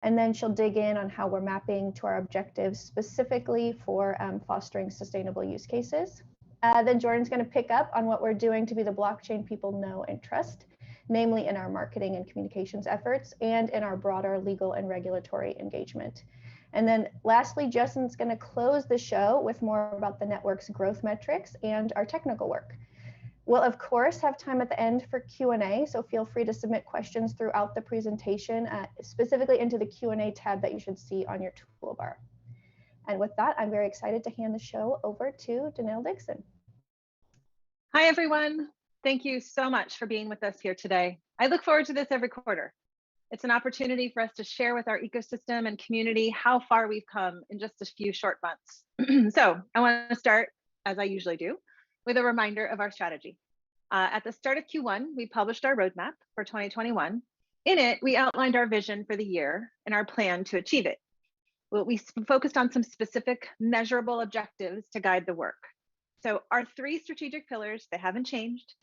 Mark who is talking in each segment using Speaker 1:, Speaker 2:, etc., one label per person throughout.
Speaker 1: And then she'll dig in on how we're mapping to our objectives specifically for fostering sustainable use cases. Then Jordan's going to pick up on what we're doing to be the blockchain people know and trust, namely in our marketing and communications efforts and in our broader legal and regulatory engagement. And then lastly, Justin's going to close the show with more about the network's growth metrics and our technical work. We'll of course have time at the end for Q&A, so feel free to submit questions throughout the presentation, specifically into the Q&A tab that you should see on your toolbar. And with that, I'm very excited to hand the show over to Danelle Dixon.
Speaker 2: Hi, everyone. Thank you so much for being with us here today. I look forward to this every quarter. It's an opportunity for us to share with our ecosystem and community how far we've come in just a few short months. So I want to start, as I usually do, with a reminder of our strategy. At the start of Q1, we published our roadmap for 2021. In it, we outlined our vision for the year and our plan to achieve it. We focused on some specific measurable objectives to guide the work. So our 3 strategic pillars, they haven't changed.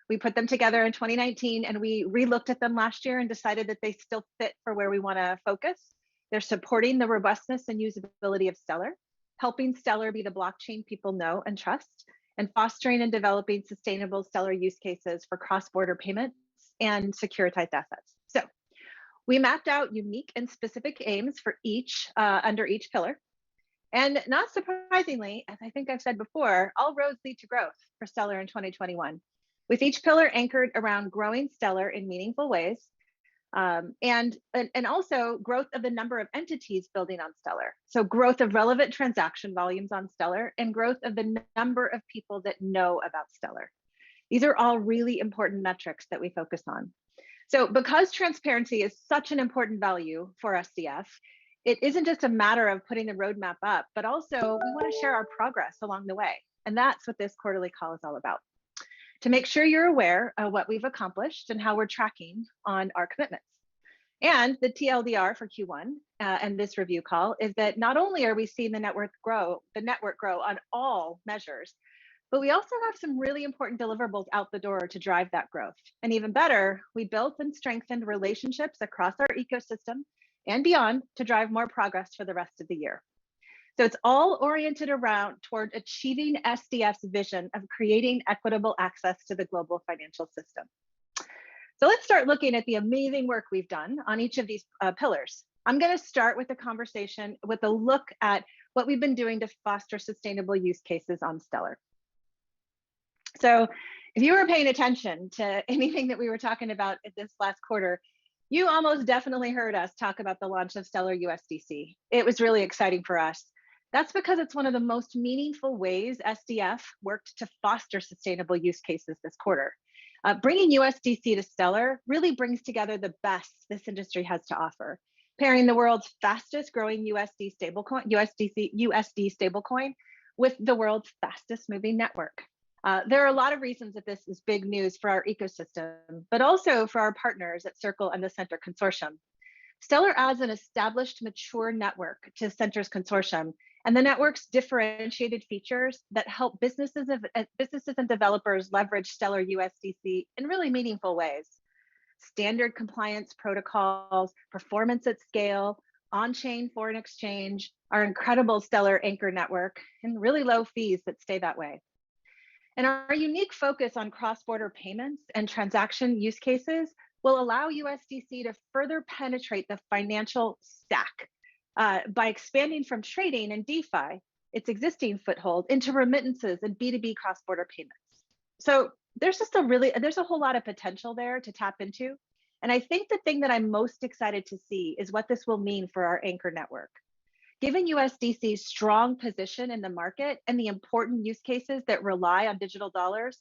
Speaker 2: We put them together in 2019 and we re-looked at them last year and decided that they still fit for where we want to focus. They're supporting the robustness and usability of Stellar, helping Stellar be the blockchain people know and trust, and fostering and developing sustainable Stellar use cases for cross-border payments and securitized assets. So we mapped out unique and specific aims for each under each pillar. And not surprisingly, as I think I've said before, all roads lead to growth for Stellar in 2021, with each pillar anchored around growing Stellar in meaningful ways, and also growth of the number of entities building on Stellar. So growth of relevant transaction volumes on Stellar and growth of the number of people that know about Stellar. These are all really important metrics that we focus on. So because transparency is such an important value for SDF, it isn't just a matter of putting the roadmap up, but also we want to share our progress along the way. And that's what this quarterly call is all about. To make sure you're aware of what we've accomplished and how we're tracking on our commitments. And the TLDR for Q1 and this review call is that not only are we seeing the network grow on all measures, but we also have some really important deliverables out the door to drive that growth. And even better, we built and strengthened relationships across our ecosystem and beyond to drive more progress for the rest of the year. So it's all oriented around toward achieving SDF's vision of creating equitable access to the global financial system. So let's start looking at the amazing work we've done on each of these pillars. I'm going to start with the conversation with a look at what we've been doing to foster sustainable use cases on Stellar. So if you were paying attention to anything that we were talking about at this last quarter, you almost definitely heard us talk about the launch of Stellar USDC. It was really exciting for us. That's because it's one of the most meaningful ways SDF worked to foster sustainable use cases this quarter. Bringing USDC to Stellar really brings together the best this industry has to offer, pairing the world's fastest growing USD stablecoin with the world's fastest moving network. There are a lot of reasons that this is big news for our ecosystem, but also for our partners at Circle and the Center Consortium. Stellar adds an established, mature network to Center's consortium, and the network's differentiated features that help businesses and developers leverage Stellar USDC in really meaningful ways. Standard compliance protocols, performance at scale, on-chain foreign exchange, our incredible Stellar anchor network, and really low fees that stay that way. And our unique focus on cross-border payments and transaction use cases will allow USDC to further penetrate the financial stack by expanding from trading and DeFi, its existing foothold, into remittances and B2B cross-border payments. So there's a whole lot of potential there to tap into. And I think the thing that I'm most excited to see is what this will mean for our anchor network. Given USDC's strong position in the market and the important use cases that rely on digital dollars,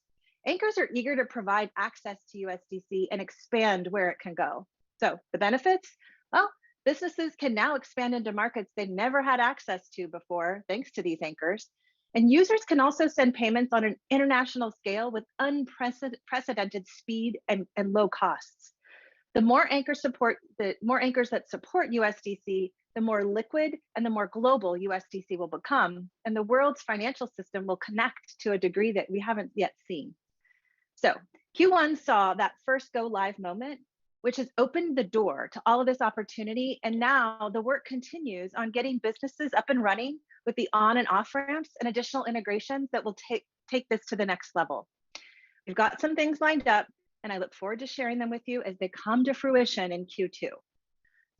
Speaker 2: anchors are eager to provide access to USDC and expand where it can go. So the benefits? Well, businesses can now expand into markets they never had access to before, thanks to these anchors. And users can also send payments on an international scale with unprecedented speed and low costs. The more anchors that support USDC, the more liquid and the more global USDC will become, and the world's financial system will connect to a degree that we haven't yet seen. So Q1 saw that first go live moment which has opened the door to all of this opportunity. And now the work continues on getting businesses up and running with the on and off ramps and additional integrations that will take this to the next level. We've got some things lined up, and I look forward to sharing them with you as they come to fruition in Q2.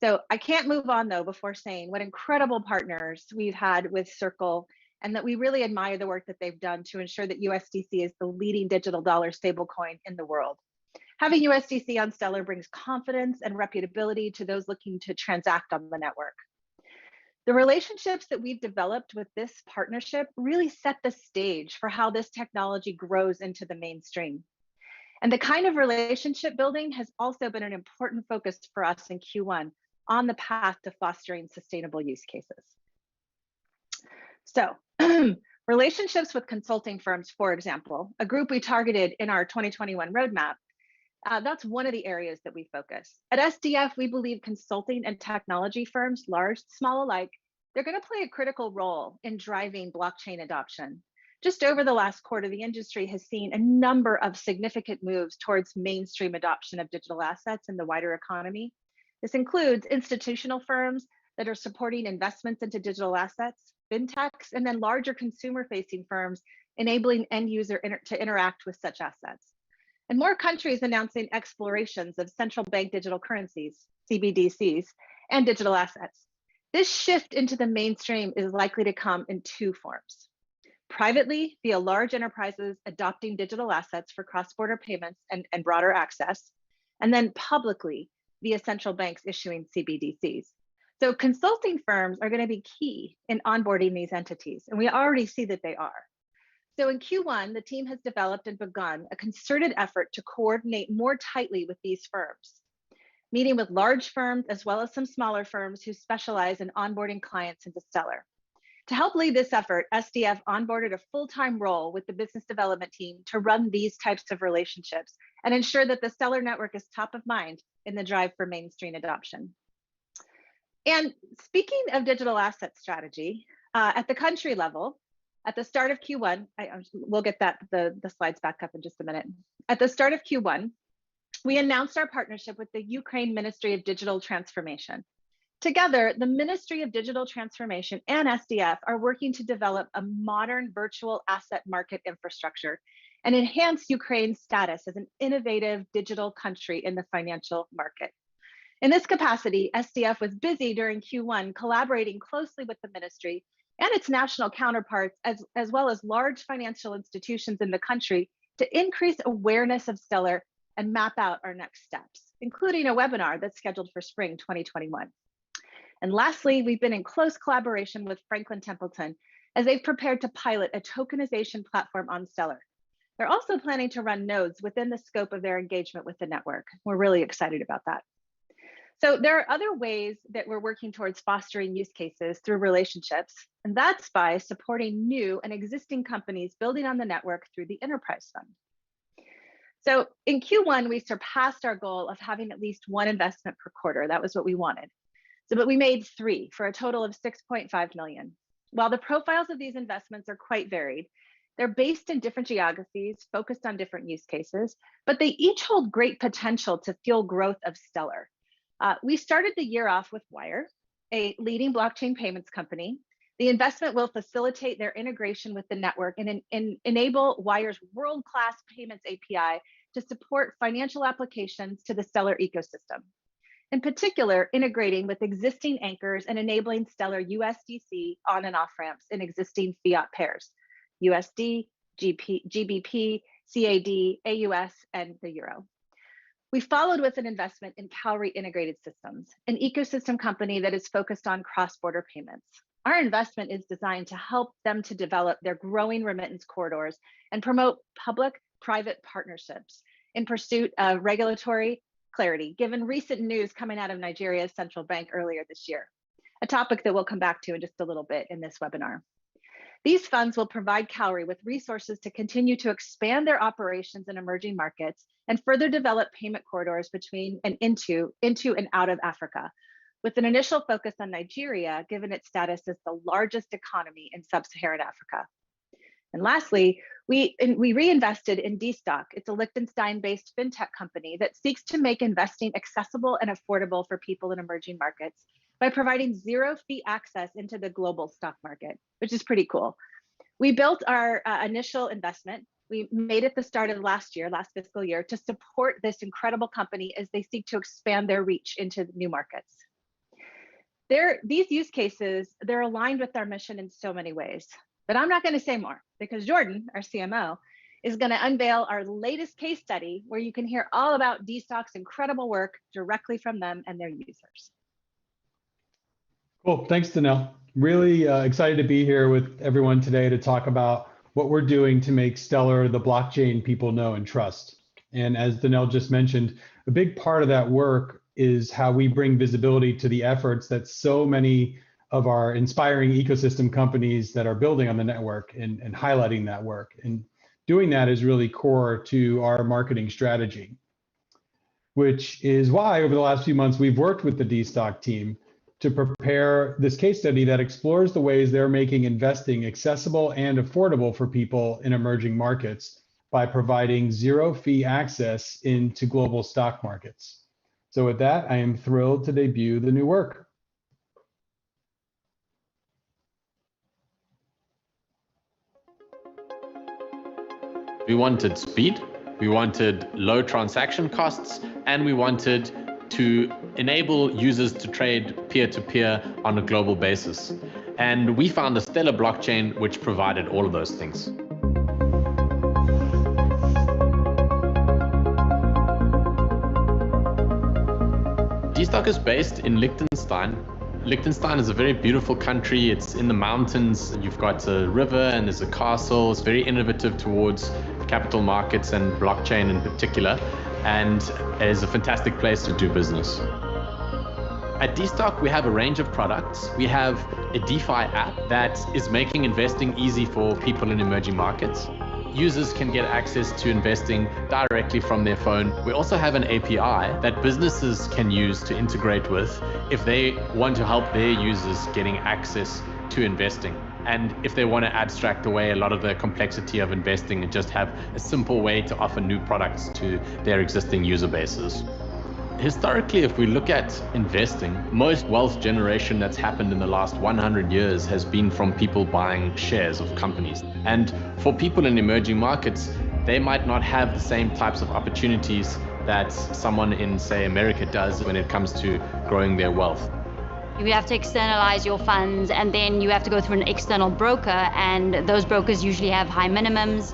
Speaker 2: So I can't move on though before saying what incredible partners we've had with Circle, and that we really admire the work that they've done to ensure that USDC is the leading digital dollar stablecoin in the world. Having USDC on Stellar brings confidence and reputability to those looking to transact on the network. The relationships that we've developed with this partnership really set the stage for how this technology grows into the mainstream. And the kind of relationship building has also been an important focus for us in Q1 on the path to fostering sustainable use cases. So relationships with consulting firms, for example, a group we targeted in our 2021 roadmap, that's one of the areas that we focus. At SDF, we believe consulting and technology firms, large, small alike, they're going to play a critical role in driving blockchain adoption. Just over the last quarter, the industry has seen a number of significant moves towards mainstream adoption of digital assets in the wider economy. This includes institutional firms that are supporting investments into digital assets, fintechs, and then larger consumer-facing firms enabling end user to interact with such assets. And more countries announcing explorations of central bank digital currencies, CBDCs, and digital assets. This shift into the mainstream is likely to come in two forms. Privately, via large enterprises adopting digital assets for cross-border payments and broader access, and then publicly via central banks issuing CBDCs. So consulting firms are going to be key in onboarding these entities, and we already see that they are. So in Q1, the team has developed and begun a concerted effort to coordinate more tightly with these firms, meeting with large firms as well as some smaller firms who specialize in onboarding clients into Stellar. To help lead this effort, SDF onboarded a full-time role with the business development team to run these types of relationships and ensure that the Stellar network is top of mind in the drive for mainstream adoption. And speaking of digital asset strategy, at the country level, at the start of Q1, we'll get the slides back up in just a minute. At the start of Q1, we announced our partnership with the Ukraine Ministry of Digital Transformation. Together, the Ministry of Digital Transformation and SDF are working to develop a modern virtual asset market infrastructure and enhance Ukraine's status as an innovative digital country in the financial market. In this capacity, SDF was busy during Q1 collaborating closely with the ministry and its national counterparts, as well as large financial institutions in the country, to increase awareness of Stellar and map out our next steps, including a webinar that's scheduled for spring 2021. And lastly, we've been in close collaboration with Franklin Templeton as they've prepared to pilot a tokenization platform on Stellar. They're also planning to run nodes within the scope of their engagement with the network. We're really excited about that. So there are other ways that we're working towards fostering use cases through relationships, and that's by supporting new and existing companies building on the network through the Enterprise Fund. So in Q1, we surpassed our goal of having at least one investment per quarter. That was what we wanted. But we made 3 for a total of 6.5 million. While the profiles of these investments are quite varied, they're based in different geographies, focused on different use cases, but they each hold great potential to fuel growth of Stellar. We started the year off with Wire, a leading blockchain payments company. The investment will facilitate their integration with the network and enable Wire's world-class payments API to support financial applications to the Stellar ecosystem. In particular, integrating with existing anchors and enabling Stellar USDC on and off ramps in existing fiat pairs, USD, GBP, CAD, AUS, and the Euro. We followed with an investment in Cowrie Integrated Systems, an ecosystem company that is focused on cross-border payments. Our investment is designed to help them to develop their growing remittance corridors and promote public-private partnerships in pursuit of regulatory clarity, given recent news coming out of Nigeria's central bank earlier this year, a topic that we'll come back to in just a little bit in this webinar. These funds will provide Cowrie with resources to continue to expand their operations in emerging markets and further develop payment corridors between and into and out of Africa, with an initial focus on Nigeria, given its status as the largest economy in sub-Saharan Africa. And lastly, We reinvested in DStock. It's a Liechtenstein-based fintech company that seeks to make investing accessible and affordable for people in emerging markets by providing zero-fee access into the global stock market, which is pretty cool. We built our initial investment. We made it the start of last fiscal year, to support this incredible company as they seek to expand their reach into new markets. These use cases, they're aligned with our mission in so many ways. But I'm not going to say more, because Jordan, our CMO, is going to unveil our latest case study where you can hear all about DStock's incredible work directly from them and their users.
Speaker 3: Cool. Thanks, Danelle. Really excited to be here with everyone today to talk about what we're doing to make Stellar the blockchain people know and trust. And as Danelle just mentioned, a big part of that work is how we bring visibility to the efforts that so many of our inspiring ecosystem companies that are building on the network and highlighting that work. And doing that is really core to our marketing strategy, which is why over the last few months, we've worked with the DStock team to prepare this case study that explores the ways they're making investing accessible and affordable for people in emerging markets by providing zero-fee access into global stock markets. So with that, I am thrilled to debut the new work.
Speaker 4: We wanted speed, we wanted low transaction costs, and we wanted to enable users to trade peer-to-peer on a global basis. And we found the Stellar blockchain which provided all of those things. DStock is based in Liechtenstein. Liechtenstein is a very beautiful country. It's in the mountains. You've got a river and there's a castle. It's very innovative towards capital markets and blockchain in particular. And it is a fantastic place to do business. At DStock, we have a range of products. We have a DeFi app that is making investing easy for people in emerging markets. Users can get access to investing directly from their phone. We also have an API that businesses can use to integrate with if they want to help their users getting access to investing. And if they want to abstract away a lot of the complexity of investing and just have a simple way to offer new products to their existing user bases. Historically, if we look at investing, most wealth generation that's happened in the last 100 years has been from people buying shares of companies. And for people in emerging markets, they might not have the same types of opportunities that someone in, say, America does when it comes to growing their wealth.
Speaker 5: You have to externalize your funds, and then you have to go through an external broker, and those brokers usually have high minimums,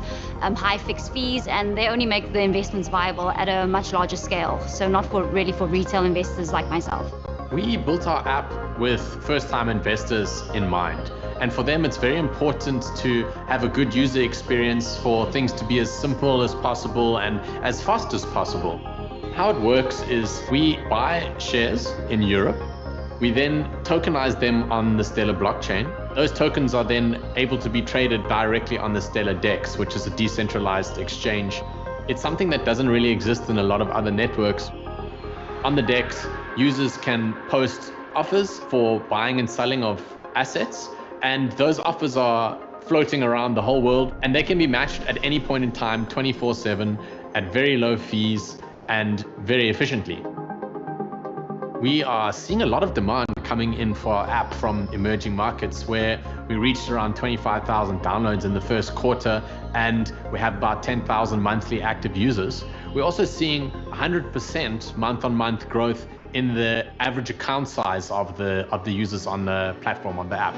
Speaker 5: high fixed fees, and they only make the investments viable at a much larger scale. So not really for retail investors like myself.
Speaker 4: We built our app with first-time investors in mind. And for them, it's very important to have a good user experience, for things to be as simple as possible and as fast as possible. How it works is we buy shares in Europe. We then tokenize them on the Stellar blockchain. Those tokens are then able to be traded directly on the Stellar DEX, which is a decentralized exchange. It's something that doesn't really exist in a lot of other networks. On the DEX, users can post offers for buying and selling of assets, and those offers are floating around the whole world, and they can be matched at any point in time, 24/7, at very low fees and very efficiently. We are seeing a lot of demand coming in for our app from emerging markets, where we reached around 25,000 downloads in the first quarter, and we have about 10,000 monthly active users. We're also seeing 100% month-on-month growth in the average account size of the users on the platform, on the app.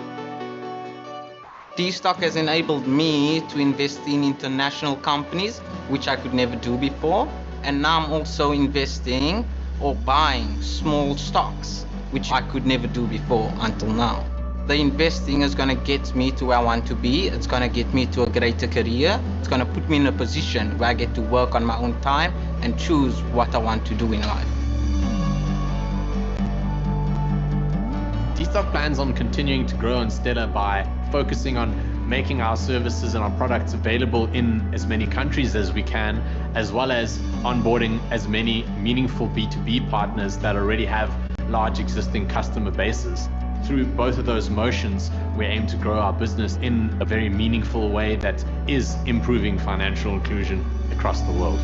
Speaker 6: DStock has enabled me to invest in international companies, which I could never do before. And now I'm also investing or buying small stocks, which I could never do before until now. The investing is going to get me to where I want to be. It's going to get me to a greater career. It's going to put me in a position where I get to work on my own time and choose what I want to do in life.
Speaker 4: DStock plans on continuing to grow on Stellar by focusing on making our services and our products available in as many countries as we can, as well as onboarding as many meaningful B2B partners that already have large existing customer bases. through both of those motions, we aim to grow our business in a very meaningful way that is improving financial inclusion across the world.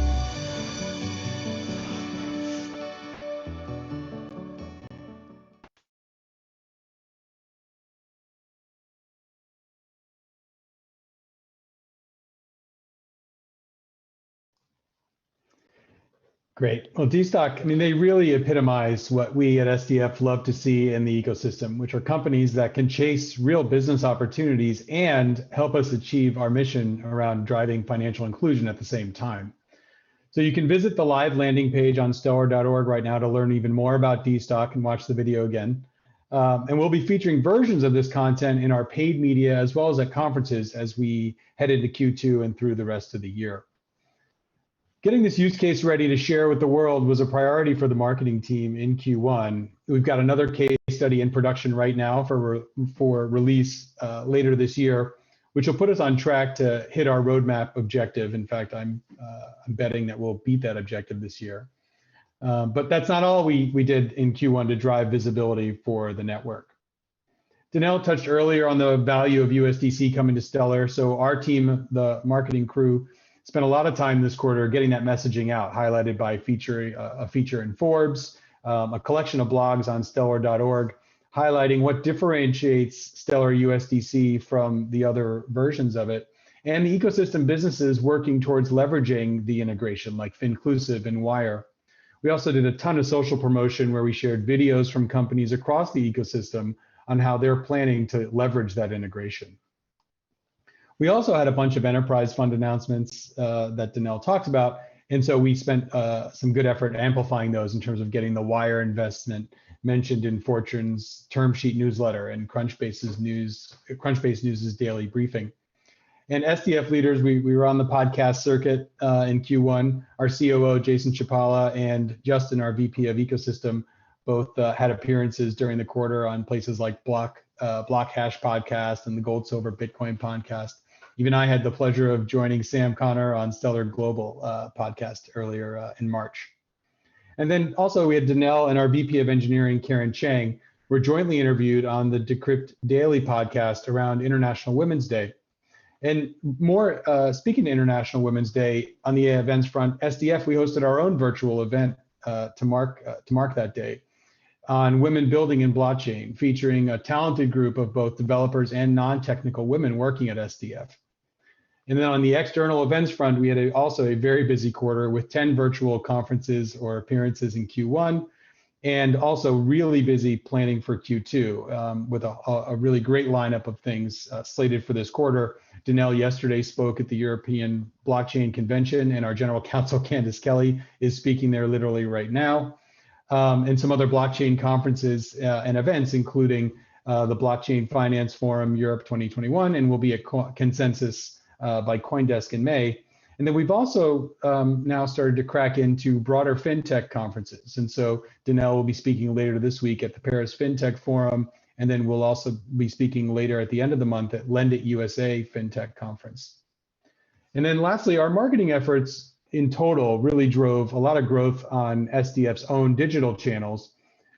Speaker 3: Great. Well, DStock, I mean, they really epitomize what we at SDF love to see in the ecosystem, which are companies that can chase real business opportunities and help us achieve our mission around driving financial inclusion at the same time. So you can visit the live landing page on stellar.org right now to learn even more about DStock and watch the video again. And we'll be featuring versions of this content in our paid media as well as at conferences as we head into Q2 and through the rest of the year. Getting this use case ready to share with the world was a priority for the marketing team in Q1. We've got another case study in production right now for release later this year, which will put us on track to hit our roadmap objective. In fact, I'm betting that we'll beat that objective this year. But that's not all we did in Q1 to drive visibility for the network. Danelle touched earlier on the value of USDC coming to Stellar. So our team, the marketing crew, spent a lot of time this quarter getting that messaging out, highlighted by a feature in Forbes, a collection of blogs on stellar.org, highlighting what differentiates Stellar USDC from the other versions of it, and the ecosystem businesses working towards leveraging the integration, like Finclusive and Wire. We also did a ton of social promotion where we shared videos from companies across the ecosystem on how they're planning to leverage that integration. We also had a bunch of enterprise fund announcements that Danelle talked about, and so we spent some good effort amplifying those in terms of getting the Wire investment mentioned in Fortune's term sheet newsletter and Crunchbase News's daily briefing. And SDF leaders, we were on the podcast circuit in Q1. Our COO, Jason Chapala, and Justin, our VP of Ecosystem, both had appearances during the quarter on places like Block Hash podcast and the Gold Silver Bitcoin podcast. Even I had the pleasure of joining Sam Connor on Stellar Global podcast earlier in March. And then also we had Danelle and our VP of Engineering, Karen Chang, were jointly interviewed on the Decrypt Daily podcast around International Women's Day. And more, speaking to International Women's Day, on the events front, SDF, we hosted our own virtual event to mark that day on women building in blockchain, featuring a talented group of both developers and non-technical women working at SDF. And then on the external events front, we had also a very busy quarter with 10 virtual conferences or appearances in Q1, and also really busy planning for Q2 with a really great lineup of things slated for this quarter. Danelle yesterday spoke at the European Blockchain Convention, and our General Counsel, Candice Kelly, is speaking there literally right now. And some other blockchain conferences and events, including the Blockchain Finance Forum Europe 2021, and will be at Consensus by CoinDesk in May. And then we've also now started to crack into broader fintech conferences. And so Danelle will be speaking later this week at the Paris FinTech Forum, and then we'll also be speaking later at the end of the month at Lend It USA FinTech Conference. And then lastly, our marketing efforts in total really drove a lot of growth on SDF's own digital channels.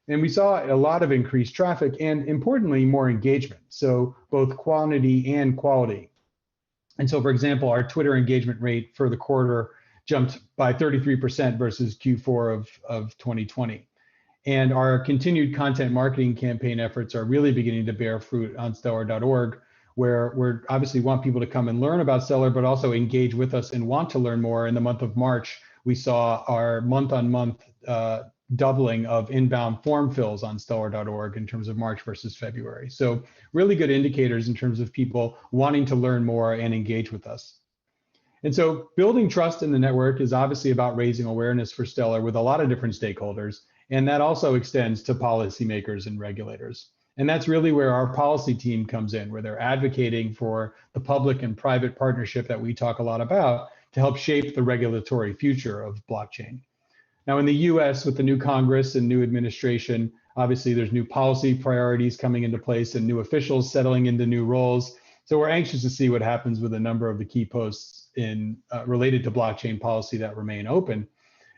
Speaker 3: And we saw a lot of increased traffic and, importantly, more engagement. So both quantity and quality. And so, for example, our Twitter engagement rate for the quarter jumped by 33% versus Q4 of 2020. And our continued content marketing campaign efforts are really beginning to bear fruit on stellar.org, where we obviously want people to come and learn about Stellar, but also engage with us and want to learn more. In the month of March, we saw our month-on-month doubling of inbound form fills on stellar.org in terms of March versus February. So really good indicators in terms of people wanting to learn more and engage with us. And so building trust in the network is obviously about raising awareness for Stellar with a lot of different stakeholders. And that also extends to policymakers and regulators. And that's really where our policy team comes in, where they're advocating for the public and private partnership that we talk a lot about to help shape the regulatory future of blockchain. Now, in the US, with the new Congress and new administration, obviously there's new policy priorities coming into place and new officials settling into new roles. So we're anxious to see what happens with a number of the key posts related to blockchain policy that remain open.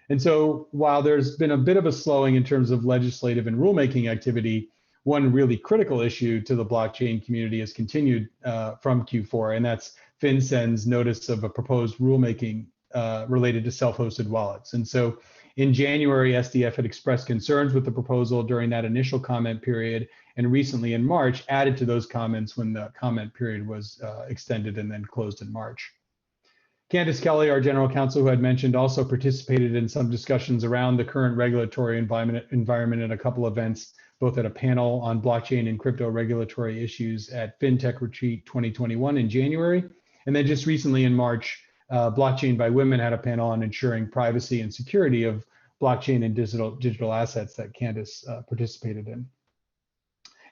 Speaker 3: And so while there's been a bit of a slowing in terms of legislative and rulemaking activity, one really critical issue to the blockchain community has continued from Q4, and that's FinCEN's notice of a proposed rulemaking related to self-hosted wallets. And so in January, SDF had expressed concerns with the proposal during that initial comment period, and recently in March added to those comments when the comment period was extended and then closed in March. Candace Kelly, our general counsel, who had mentioned, also participated in some discussions around the current regulatory environment at a couple events, both at a panel on blockchain and crypto regulatory issues at FinTech Retreat 2021 in January. And then just recently in March, Blockchain by Women had a panel on ensuring privacy and security of blockchain and digital assets that Candace participated in.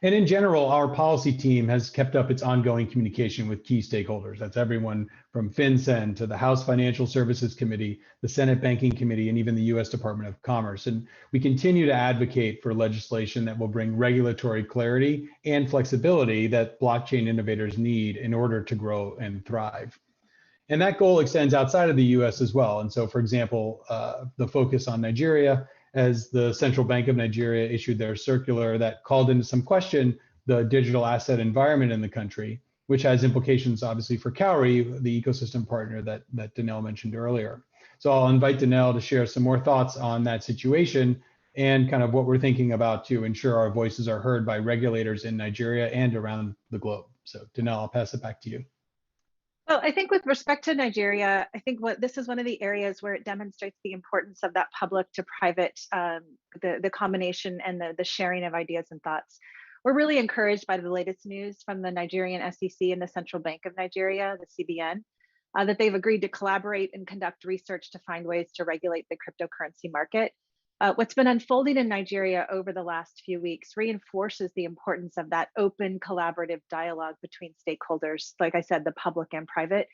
Speaker 3: And in general, our policy team has kept up its ongoing communication with key stakeholders. That's everyone from FinCEN to the House Financial Services Committee, the Senate Banking Committee, and even the US Department of Commerce. And we continue to advocate for legislation that will bring regulatory clarity and flexibility that blockchain innovators need in order to grow and thrive. And that goal extends outside of the US as well. And so, for example, the focus on Nigeria, as the Central Bank of Nigeria issued their circular that called into some question the digital asset environment in the country, which has implications obviously for Cowrie, the ecosystem partner that Danelle mentioned earlier. So I'll invite Danelle to share some more thoughts on that situation and kind of what we're thinking about to ensure our voices are heard by regulators in Nigeria and around the globe. So Danelle, I'll pass it back to you.
Speaker 2: Well, I think with respect to Nigeria, I think this is one of the areas where it demonstrates the importance of that public to private, the combination and the sharing of ideas and thoughts. We're really encouraged by the latest news from the Nigerian SEC and the Central Bank of Nigeria, the CBN, that they've agreed to collaborate and conduct research to find ways to regulate the cryptocurrency market. What's been unfolding in Nigeria over the last few weeks reinforces the importance of that open collaborative dialogue between stakeholders, like I said, the public and private,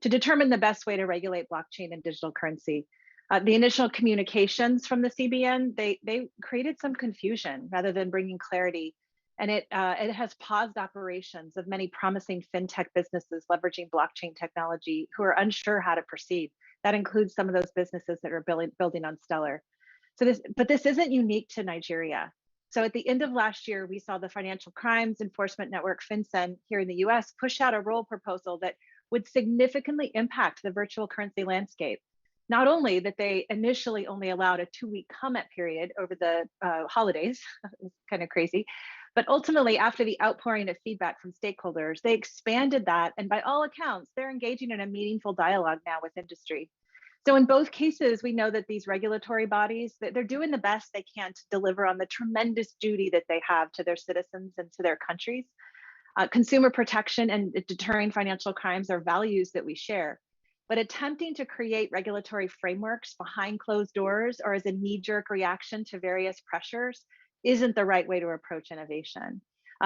Speaker 2: to determine the best way to regulate blockchain and digital currency. The initial communications from the CBN, they created some confusion rather than bringing clarity. And it has paused operations of many promising fintech businesses leveraging blockchain technology who are unsure how to proceed. That includes some of those businesses that are building on Stellar. But this isn't unique to Nigeria. So at the end of last year, we saw the Financial Crimes Enforcement Network, FinCEN, here in the US, push out a rule proposal that would significantly impact the virtual currency landscape. Not only that they initially only allowed a 2-week comment period over the holidays, it's kind of crazy, but ultimately after the outpouring of feedback from stakeholders, they expanded that. And by all accounts, they're engaging in a meaningful dialogue now with industry. So in both cases, we know that these regulatory bodies, that they're doing the best they can to deliver on the tremendous duty that they have to their citizens and to their countries. Consumer protection and deterring financial crimes are values that we share. But attempting to create regulatory frameworks behind closed doors or as a knee-jerk reaction to various pressures isn't the right way to approach innovation.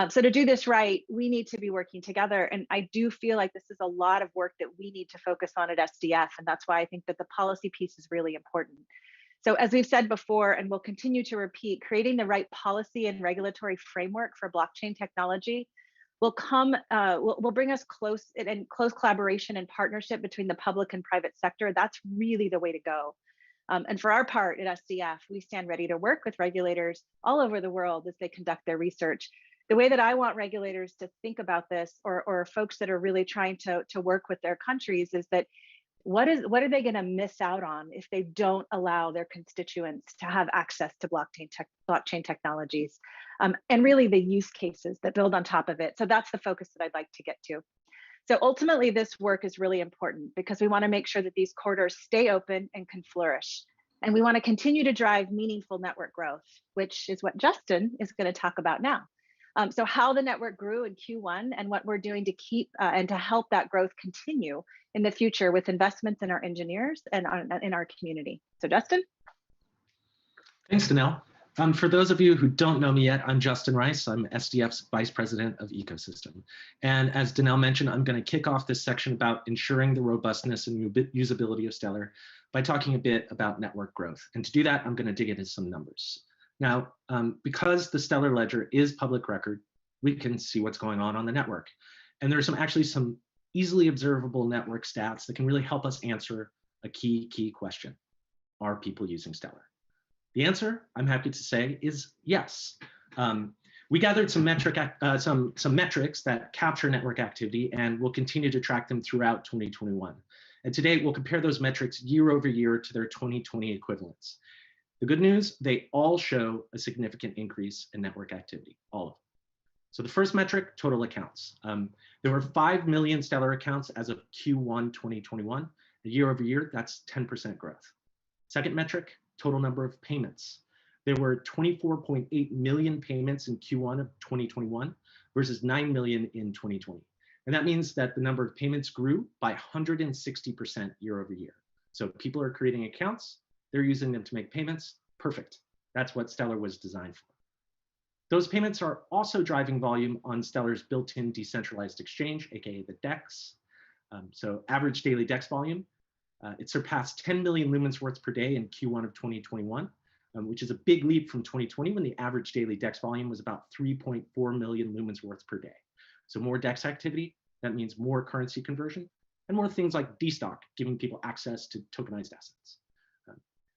Speaker 2: So to do this right, we need to be working together. And I do feel like this is a lot of work that we need to focus on at SDF. And that's why I think that the policy piece is really important. So as we've said before, and we'll continue to repeat, creating the right policy and regulatory framework for blockchain technology will bring us close collaboration and partnership between the public and private sector. That's really the way to go. And for our part at SDF, we stand ready to work with regulators all over the world as they conduct their research. The way that I want regulators to think about this, or folks that are really trying to work with their countries, is that what are they going to miss out on if they don't allow their constituents to have access to blockchain technologies, and really the use cases that build on top of it. So that's the focus that I'd like to get to. So ultimately, this work is really important because we want to make sure that these corridors stay open and can flourish. And we want to continue to drive meaningful network growth, which is what Justin is going to talk about now. So how the network grew in Q1 and what we're doing to keep and to help that growth continue in the future with investments in our engineers and in our community. So Justin?
Speaker 7: Thanks, Danelle. For those of you who don't know me yet, I'm Justin Rice. I'm SDF's Vice President of Ecosystem. And as Danelle mentioned, I'm going to kick off this section about ensuring the robustness and usability of Stellar by talking a bit about network growth. And to do that, I'm going to dig into some numbers. Now, because the Stellar ledger is public record, we can see what's going on the network. And there's actually some easily observable network stats that can really help us answer a key question. Are people using Stellar? The answer, I'm happy to say, is yes. We gathered some metrics that capture network activity, and we'll continue to track them throughout 2021. And today, we'll compare those metrics year over year to their 2020 equivalents. The good news, they all show a significant increase in network activity, all of them. So the first metric, total accounts. There were 5 million Stellar accounts as of Q1 2021. Year over year, that's 10% growth. Second metric, total number of payments. There were 24.8 million payments in Q1 of 2021 versus 9 million in 2020. And that means that the number of payments grew by 160% year over year. So people are creating accounts, they're using them to make payments. Perfect. That's what Stellar was designed for. Those payments are also driving volume on Stellar's built-in decentralized exchange, aka the DEX. So average daily DEX volume, it surpassed 10 million lumens worth per day in Q1 of 2021, which is a big leap from 2020 when the average daily DEX volume was about 3.4 million lumens worth per day. So more DEX activity, that means more currency conversion and more things like destock, giving people access to tokenized assets.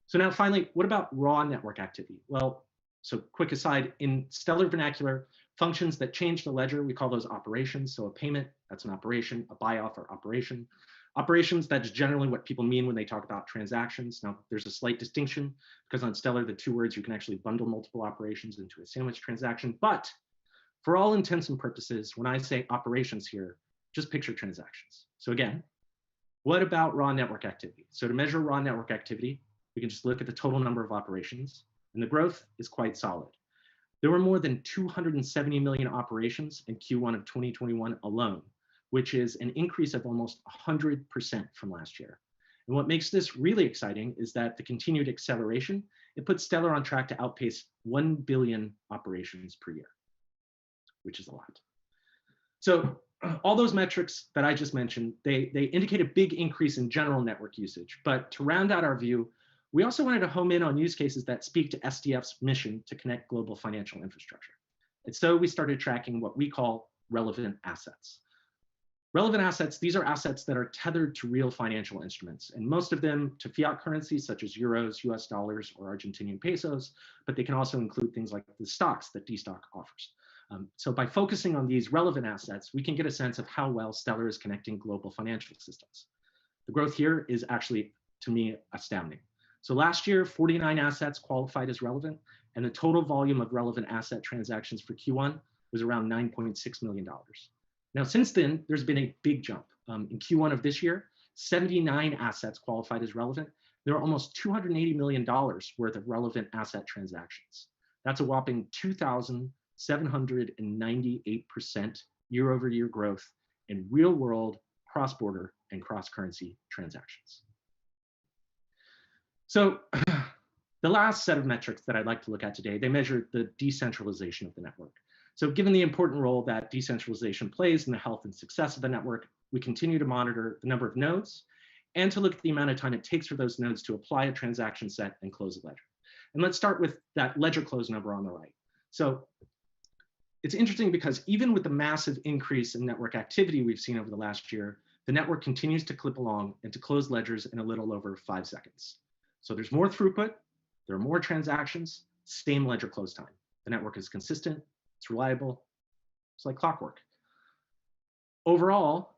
Speaker 7: So now finally, what about raw network activity? Well, so quick aside, in Stellar vernacular, functions that change the ledger, we call those operations. So a payment, that's an operation, a buy-off or operation. Operations, that's generally what people mean when they talk about transactions. Now, there's a slight distinction because on Stellar, the two words, you can actually bundle multiple operations into a sandwich transaction. But for all intents and purposes, when I say operations here, just picture transactions. So again, what about raw network activity? So to measure raw network activity, we can just look at the total number of operations, and the growth is quite solid. There were more than 270 million operations in Q1 of 2021 alone, which is an increase of almost 100% from last year. And what makes this really exciting is that the continued acceleration, it puts Stellar on track to outpace 1 billion operations per year, which is a lot. So all those metrics that I just mentioned, they indicate a big increase in general network usage. But to round out our view, we also wanted to home in on use cases that speak to SDF's mission to connect global financial infrastructure. And so we started tracking what we call relevant assets. Relevant assets, these are assets that are tethered to real financial instruments, and most of them to fiat currencies such as euros, US dollars, or Argentinian pesos, but they can also include things like the stocks that Destock offers. So by focusing on these relevant assets, we can get a sense of how well Stellar is connecting global financial systems. The growth here is actually, to me, astounding. So last year, 49 assets qualified as relevant, and the total volume of relevant asset transactions for Q1 was around $9.6 million. Now, since then, there's been a big jump. In Q1 of this year, 79 assets qualified as relevant. There are almost $280 million worth of relevant asset transactions. That's a whopping 2,798% year-over-year growth in real-world, cross-border, and cross-currency transactions. So the last set of metrics that I'd like to look at today, they measure the decentralization of the network. So given the important role that decentralization plays in the health and success of the network, we continue to monitor the number of nodes and to look at the amount of time it takes for those nodes to apply a transaction set and close a ledger. And let's start with that ledger close number on the right. So it's interesting because even with the massive increase in network activity we've seen over the last year, the network continues to clip along and to close ledgers in a little over 5 seconds. So there's more throughput, there are more transactions, same ledger close time. The network is consistent, it's reliable, it's like clockwork. Overall,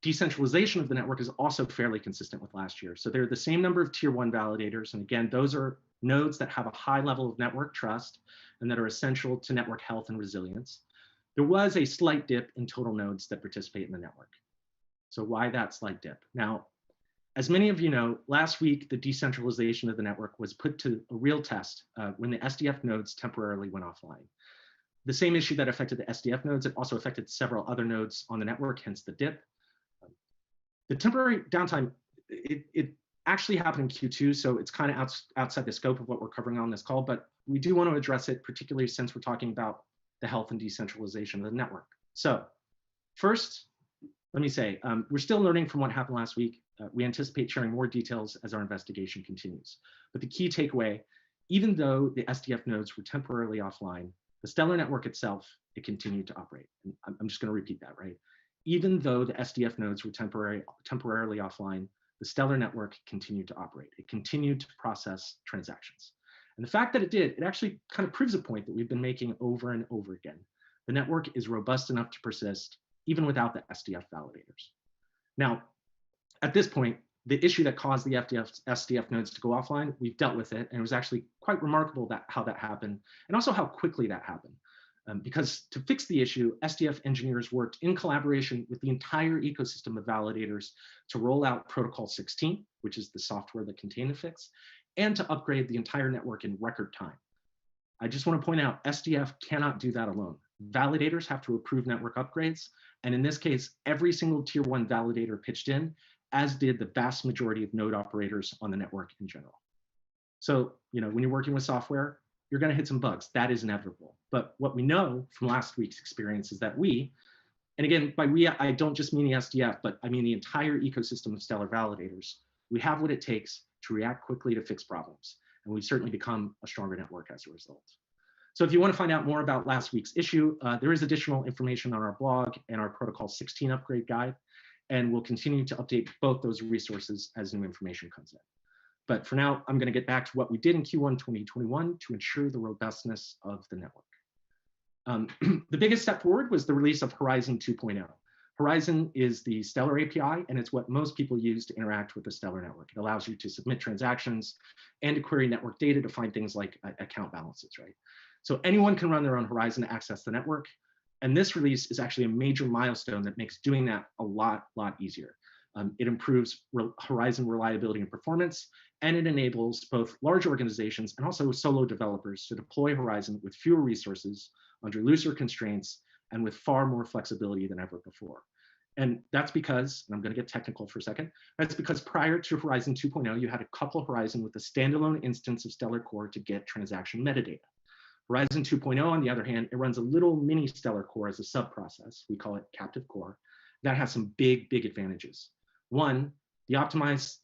Speaker 7: decentralization of the network is also fairly consistent with last year. So there are the same number of tier 1 validators. And again, those are nodes that have a high level of network trust and that are essential to network health and resilience. There was a slight dip in total nodes that participate in the network. So why that slight dip? Now, as many of you know, last week, the decentralization of the network was put to a real test when the SDF nodes temporarily went offline. The same issue that affected the SDF nodes, it also affected several other nodes on the network, hence the dip. The temporary downtime, it actually happened in Q2, so it's kind of outside the scope of what we're covering on this call, but we do want to address it, particularly since we're talking about the health and decentralization of the network. So first, let me say, we're still learning from what happened last week. We anticipate sharing more details as our investigation continues. But the key takeaway, even though the SDF nodes were temporarily offline, the Stellar network itself, it continued to operate. And I'm just going to repeat that, right? Even though the SDF nodes were temporarily offline, the Stellar network continued to operate. It continued to process transactions. And the fact that it did, it actually kind of proves a point that we've been making over and over again. The network is robust enough to persist even without the SDF validators. Now, at this point, the issue that caused the SDF nodes to go offline, we've dealt with it, and it was actually quite remarkable how that happened, and also how quickly that happened. Because to fix the issue, SDF engineers worked in collaboration with the entire ecosystem of validators to roll out Protocol 16, which is the software that contained the fix, and to upgrade the entire network in record time. I just want to point out, SDF cannot do that alone. Validators have to approve network upgrades, and in this case, every single tier 1 validator pitched in, as did the vast majority of node operators on the network in general. So, when you're working with software, you're going to hit some bugs. That is inevitable. But what we know from last week's experience is that and again, by we, I don't just mean the SDF, but I mean the entire ecosystem of Stellar validators, we have what it takes to react quickly to fix problems. And we've certainly become a stronger network as a result. So if you want to find out more about last week's issue, there is additional information on our blog and our Protocol 16 upgrade guide. And we'll continue to update both those resources as new information comes in. But for now, I'm going to get back to what we did in Q1 2021 to ensure the robustness of the network. The biggest step forward was the release of Horizon 2.0. Horizon is the Stellar API, and it's what most people use to interact with the Stellar network. It allows you to submit transactions and to query network data to find things like account balances, right? So anyone can run their own Horizon to access the network. And this release is actually a major milestone that makes doing that a lot easier. It improves Horizon reliability and performance, and it enables both large organizations and also solo developers to deploy Horizon with fewer resources, under looser constraints, and with far more flexibility than ever before. And that's because, and I'm going to get technical for a second, that's because prior to Horizon 2.0, you had to couple Horizon with a standalone instance of Stellar Core to get transaction metadata. Horizon 2.0, on the other hand, it runs a little mini Stellar Core as a sub-process. We call it captive core. That has some big advantages. One, the optimized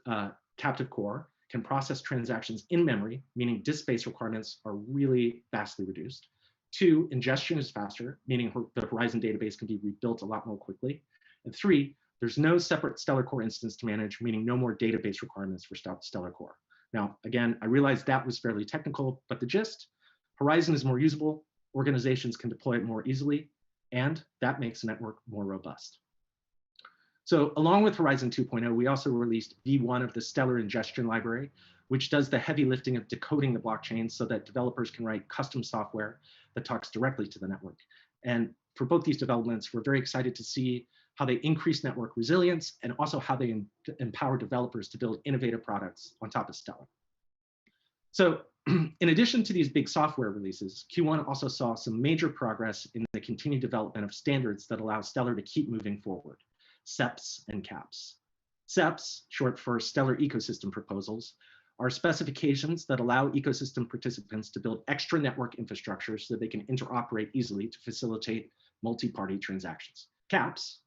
Speaker 7: captive core can process transactions in memory, meaning disk space requirements are really vastly reduced. Two, ingestion is faster, meaning the Horizon database can be rebuilt a lot more quickly. And three, there's no separate Stellar Core instance to manage, meaning no more database requirements for Stellar Core. Now, again, I realize that was fairly technical, but the gist, Horizon is more usable, organizations can deploy it more easily, and that makes the network more robust. So along with Horizon 2.0, we also released V1 of the Stellar ingestion library, which does the heavy lifting of decoding the blockchain so that developers can write custom software that talks directly to the network. And for both these developments, we're very excited to see how they increase network resilience and also how they empower developers to build innovative products on top of Stellar. So in addition to these big software releases, Q1 also saw some major progress in the continued development of standards that allow Stellar to keep moving forward, SEPs and CAPs. SEPs, short for Stellar Ecosystem Proposals, are specifications that allow ecosystem participants to build extra network infrastructure so that they can interoperate easily to facilitate multi-party transactions. CAPs,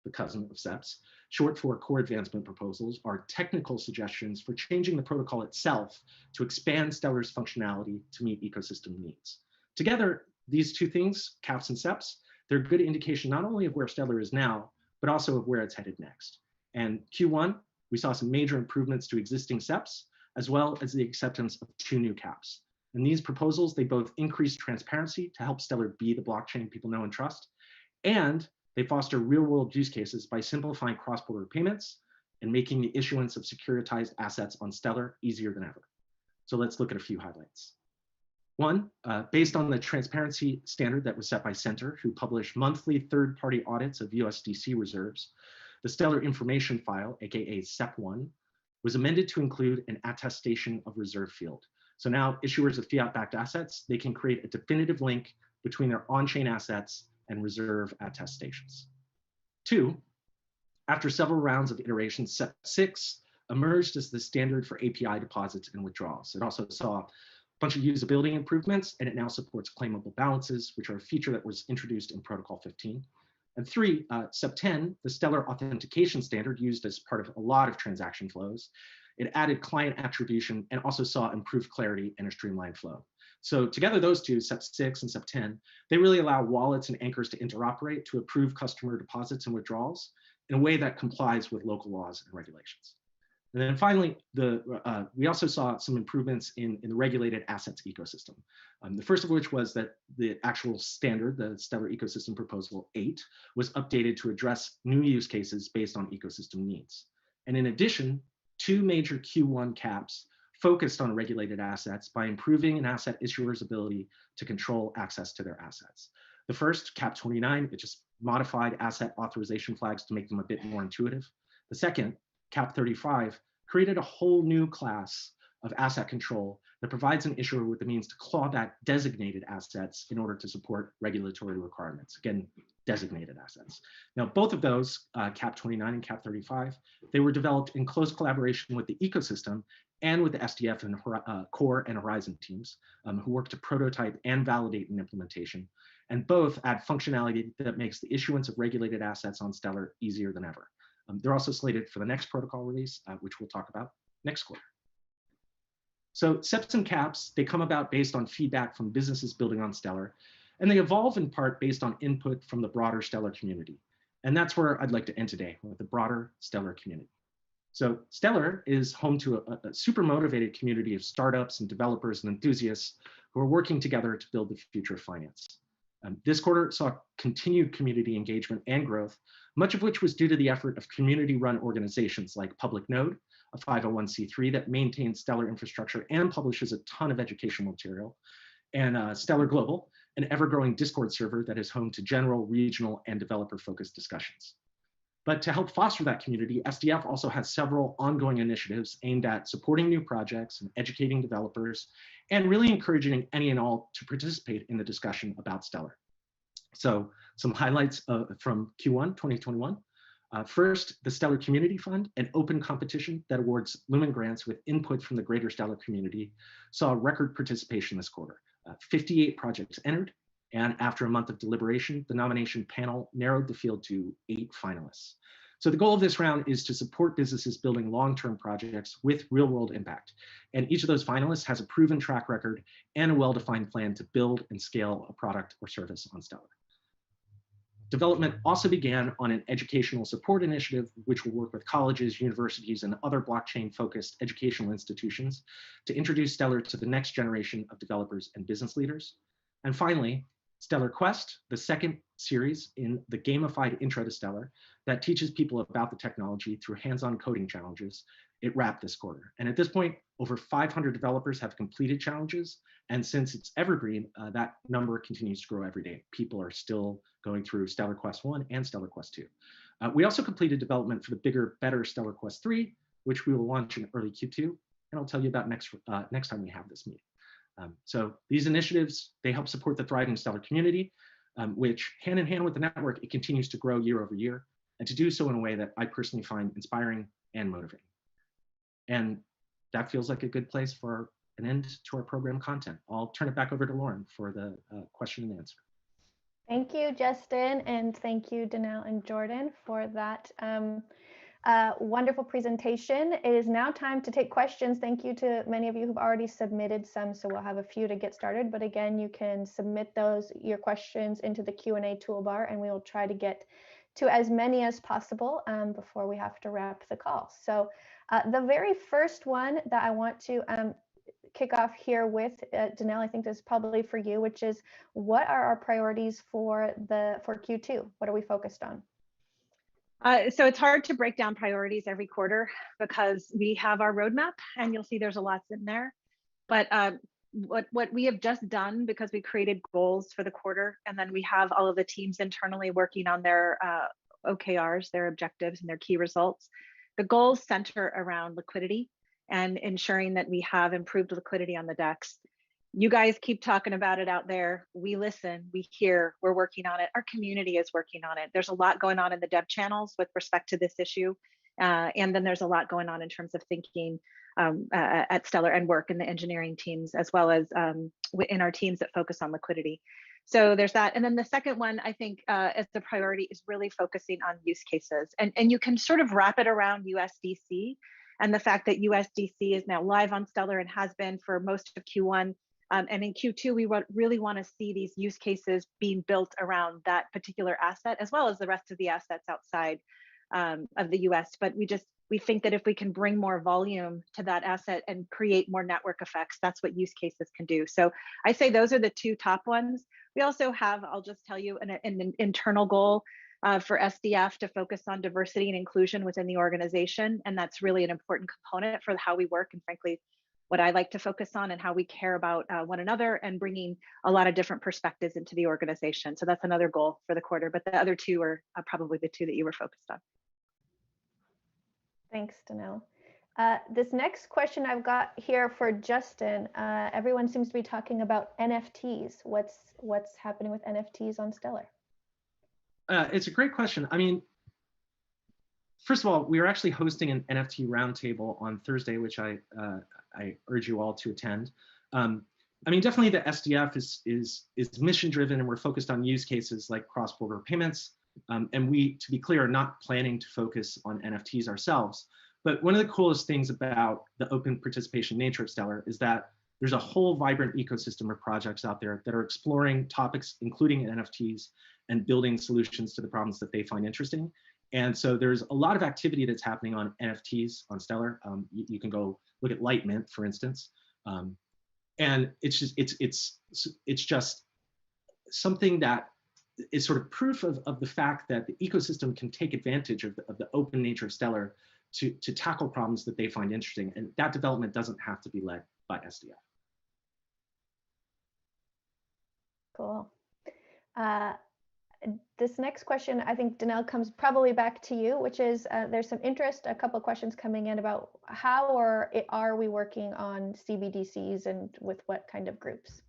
Speaker 7: the cousin of SEPs, short for Core Advancement Proposals, are technical suggestions for changing the protocol itself to expand Stellar's functionality to meet ecosystem needs. Together, these two things, CAPs and SEPs, they're a good indication not only of where Stellar is now, but also of where it's headed next. And Q1, we saw some major improvements to existing SEPs, as well as the acceptance of 2 new CAPs. And these proposals, they both increase transparency to help Stellar be the blockchain people know and trust, and they foster real-world use cases by simplifying cross-border payments and making the issuance of securitized assets on Stellar easier than ever. So let's look at a few highlights. One, based on the transparency standard that was set by Center, who published monthly third-party audits of USDC reserves, the Stellar information file, aka SEP1, was amended to include an attestation of reserve field. So now issuers of fiat-backed assets, they can create a definitive link between their on-chain assets and reserve attestations. 2, after several rounds of iterations, SEP6 emerged as the standard for API deposits and withdrawals. It also saw a bunch of usability improvements, and it now supports claimable balances, which are a feature that was introduced in Protocol 15. And 3, SEP10, the Stellar authentication standard used as part of a lot of transaction flows, it added client attribution and also saw improved clarity and a streamlined flow. So together, those two, SEP6 and SEP10, they really allow wallets and anchors to interoperate to approve customer deposits and withdrawals in a way that complies with local laws and regulations. And then finally, we also saw some improvements in the regulated assets ecosystem. The first of which was that the actual standard, the Stellar Ecosystem Proposal 8, was updated to address new use cases based on ecosystem needs. And in addition, 2 major Q1 caps focused on regulated assets by improving an asset issuer's ability to control access to their assets. The first, Cap 29, it just modified asset authorization flags to make them a bit more intuitive. The second, Cap 35, created a whole new class of asset control that provides an issuer with the means to claw back designated assets in order to support regulatory requirements. Again, designated assets. Now, both of those, Cap 29 and Cap 35, they were developed in close collaboration with the ecosystem and with the SDF and Core and Horizon teams who work to prototype and validate an implementation. And both add functionality that makes the issuance of regulated assets on Stellar easier than ever. They're also slated for the next protocol release, which we'll talk about next quarter. So SEPs and caps, they come about based on feedback from businesses building on Stellar, and they evolve in part based on input from the broader Stellar community. And that's where I'd like to end today, with the broader Stellar community. So Stellar is home to a super motivated community of startups and developers and enthusiasts who are working together to build the future of finance. This quarter saw continued community engagement and growth, much of which was due to the effort of community-run organizations like Public Node, a 501c3 that maintains Stellar infrastructure and publishes a ton of educational material, and Stellar Global, an ever-growing Discord server that is home to general, regional, and developer-focused discussions. But to help foster that community, SDF also has several ongoing initiatives aimed at supporting new projects and educating developers, and really encouraging any and all to participate in the discussion about Stellar. So some highlights from Q1 2021. First, the Stellar Community Fund, an open competition that awards Lumen grants with input from the greater Stellar community, saw record participation this quarter. 58 projects entered, and after a month of deliberation, the nomination panel narrowed the field to 8 finalists. So the goal of this round is to support businesses building long-term projects with real-world impact. And each of those finalists has a proven track record and a well-defined plan to build and scale a product or service on Stellar. Development also began on an educational support initiative, which will work with colleges, universities, and other blockchain-focused educational institutions to introduce Stellar to the next generation of developers and business leaders. And finally, Stellar Quest, the second series in the gamified intro to Stellar that teaches people about the technology through hands-on coding challenges. It wrapped this quarter. And at this point, over 500 developers have completed challenges. And since it's evergreen, that number continues to grow every day. People are still going through Stellar Quest 1 and Stellar Quest 2. We also completed development for the bigger, better Stellar Quest 3, which we will launch in early Q2. And I'll tell you about next time we have this meeting. So these initiatives, they help support the thriving Stellar community, which hand in hand with the network, it continues to grow year over year, and to do so in a way that I personally find inspiring and motivating. And that feels like a good place for an end to our program content. I'll turn it back over to Lauren for the question and answer.
Speaker 1: Thank you, Justin, and thank you, Danelle and Jordan, for that wonderful presentation. It is now time to take questions. Thank you to many of you who've already submitted some, so we'll have a few to get started. But again, you can submit your questions into the Q&A toolbar, and we will try to get to as many as possible before we have to wrap the call. So the very first one that I want to kick off here with, Danelle, I think this is probably for you, which is, what are our priorities for Q2? What are we focused on?
Speaker 2: So it's hard to break down priorities every quarter because we have our roadmap, and you'll see there's a lot in there. But what we have just done, because we created goals for the quarter, and then we have all of the teams internally working on their OKRs, their objectives and their key results. The goals center around liquidity and ensuring that we have improved liquidity on the DEX. You guys keep talking about it out there. We listen, we hear, we're working on it. Our community is working on it. There's a lot going on in the dev channels with respect to this issue. And then there's a lot going on in terms of thinking at Stellar and work in the engineering teams, as well as in our teams that focus on liquidity. So there's that. And then the second one, I think, as the priority is really focusing on use cases. And you can sort of wrap it around USDC and the fact that USDC is now live on Stellar and has been for most of Q1. And in Q2, we really want to see these use cases being built around that particular asset, as well as the rest of the assets outside of the US. But we think that if we can bring more volume to that asset and create more network effects, that's what use cases can do. So I say those are the two top ones. We also have, I'll just tell you, an internal goal for SDF to focus on diversity and inclusion within the organization. And that's really an important component for how we work, and frankly, what I like to focus on and how we care about one another and bringing a lot of different perspectives into the organization. So that's another goal for the quarter, but the other two are probably the two that you were focused on.
Speaker 1: Thanks, Danelle. This next question I've got here for Justin. Everyone seems to be talking about NFTs. What's happening with NFTs on Stellar?
Speaker 7: It's a great question. I mean, first of all, we are actually hosting an NFT roundtable on Thursday, which I urge you all to attend. I mean, definitely the SDF is mission driven, and we're focused on use cases like cross-border payments. And we, to be clear, are not planning to focus on NFTs ourselves. But one of the coolest things about the open participation nature of Stellar is that there's a whole vibrant ecosystem of projects out there that are exploring topics, including NFTs, and building solutions to the problems that they find interesting. And so there's a lot of activity that's happening on NFTs on Stellar. You can go look at Light Mint, for instance. And it's just something that is sort of proof of the fact that the ecosystem can take advantage of the open nature of Stellar to tackle problems that they find interesting. And that development doesn't have to be led by SDF.
Speaker 1: Cool. This next question, I think, Danelle, comes probably back to you, which is there's some interest, a couple of questions coming in about how are we working on CBDCs and with what kind of groups?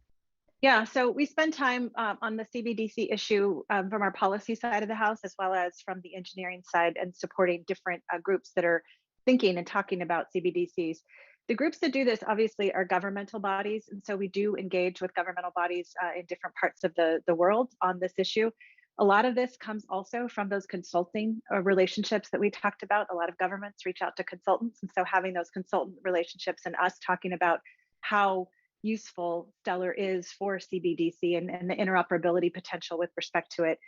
Speaker 2: Yeah, so we spend time on the CBDC issue from our policy side of the house, as well as from the engineering side, and supporting different groups that are thinking and talking about CBDCs. The groups that do this obviously are governmental bodies, and so we do engage with governmental bodies in different parts of the world on this issue. A lot of this comes also from those consulting relationships that we talked about. A lot of governments reach out to consultants, and so having those consultant relationships and us talking about how useful Stellar is for CBDC and the interoperability potential with respect to it.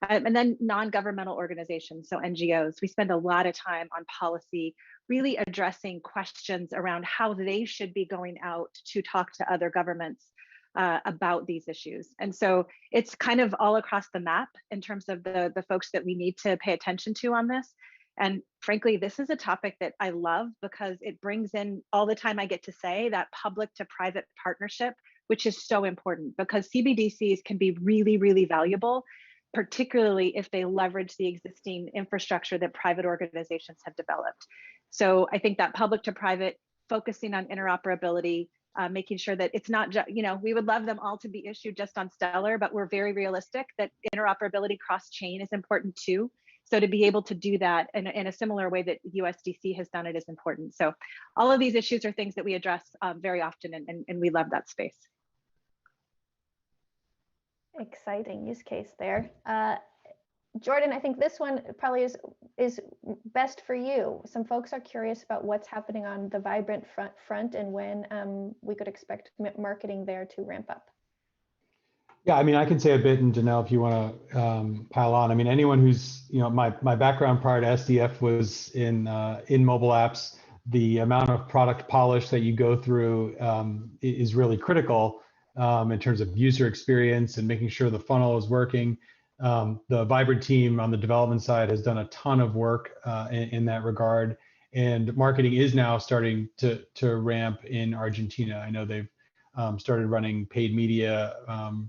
Speaker 2: And then non-governmental organizations, so NGOs, we spend a lot of time on policy, really addressing questions around how they should be going out to talk to other governments about these issues. And so it's kind of all across the map in terms of the folks that we need to pay attention to on this. And frankly, this is a topic that I love because it brings in all the time I get to say that public to private partnership, which is so important because CBDCs can be really, really valuable, particularly if they leverage the existing infrastructure that private organizations have developed. So I think that public to private, focusing on interoperability, making sure that it's not just, we would love them all to be issued just on Stellar, but we're very realistic that interoperability cross-chain is important too. So to be able to do that in a similar way that USDC has done it is important. So all of these issues are things that we address very often, and we love that space.
Speaker 1: Exciting use case there. Jordan, I think this one probably is best for you. Some folks are curious about what's happening on the Vibrant front and when we could expect marketing there to ramp up.
Speaker 3: Yeah, I mean, I can say a bit, and Danelle, if you want to pile on. I mean, anyone who's, my background prior to SDF was in mobile apps. The amount of product polish that you go through is really critical in terms of user experience and making sure the funnel is working. The Vibrant team on the development side has done a ton of work in that regard, and marketing is now starting to ramp in Argentina. I know they've started running paid media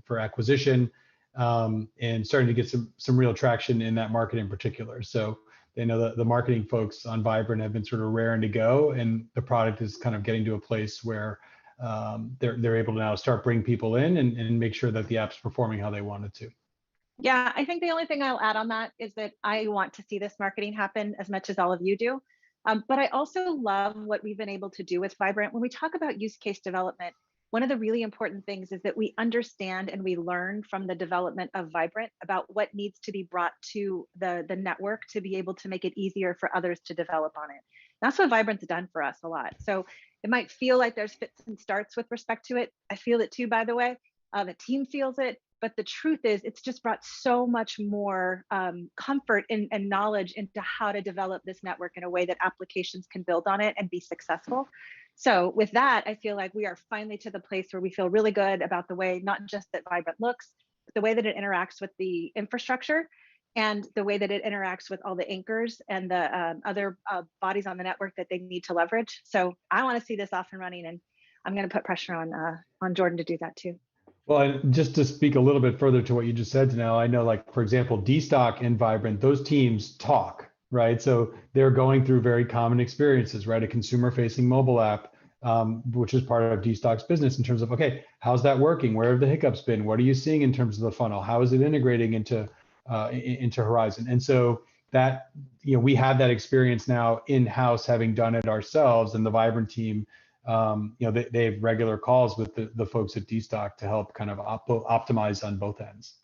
Speaker 3: for acquisition and starting to get some real traction in that market in particular. So they know that the marketing folks on Vibrant have been sort of raring to go, and the product is kind of getting to a place where they're able to now start bringing people in and make sure that the app's performing how they want it to.
Speaker 2: Yeah, I think the only thing I'll add on that is that I want to see this marketing happen as much as all of you do. But I also love what we've been able to do with Vibrant. When we talk about use case development, one of the really important things is that we understand and we learn from the development of Vibrant about what needs to be brought to the network to be able to make it easier for others to develop on it. That's what Vibrant's done for us a lot. So it might feel like there's fits and starts with respect to it. I feel it too, by the way. The team feels it. But the truth is, it's just brought so much more comfort and knowledge into how to develop this network in a way that applications can build on it and be successful. So with that, I feel like we are finally to the place where we feel really good about the way, not just that Vibrant looks, but the way that it interacts with the infrastructure and the way that it interacts with all the anchors and the other bodies on the network that they need to leverage. So I want to see this off and running, and I'm going to put pressure on Jordan to do that too.
Speaker 3: Well, and just to speak a little bit further to what you just said, Janelle, I know, like, for example, DStock and Vibrant, those teams talk, right? So they're going through very common experiences, right? A consumer-facing mobile app, which is part of DStock's business in terms of, okay, how's that working? Where have the hiccups been? What are you seeing in terms of the funnel? How is it integrating into Horizon? And so that, we have that experience now in-house, having done it ourselves, and the Vibrant team, they have regular calls with the folks at DStock to help kind of optimize on both ends.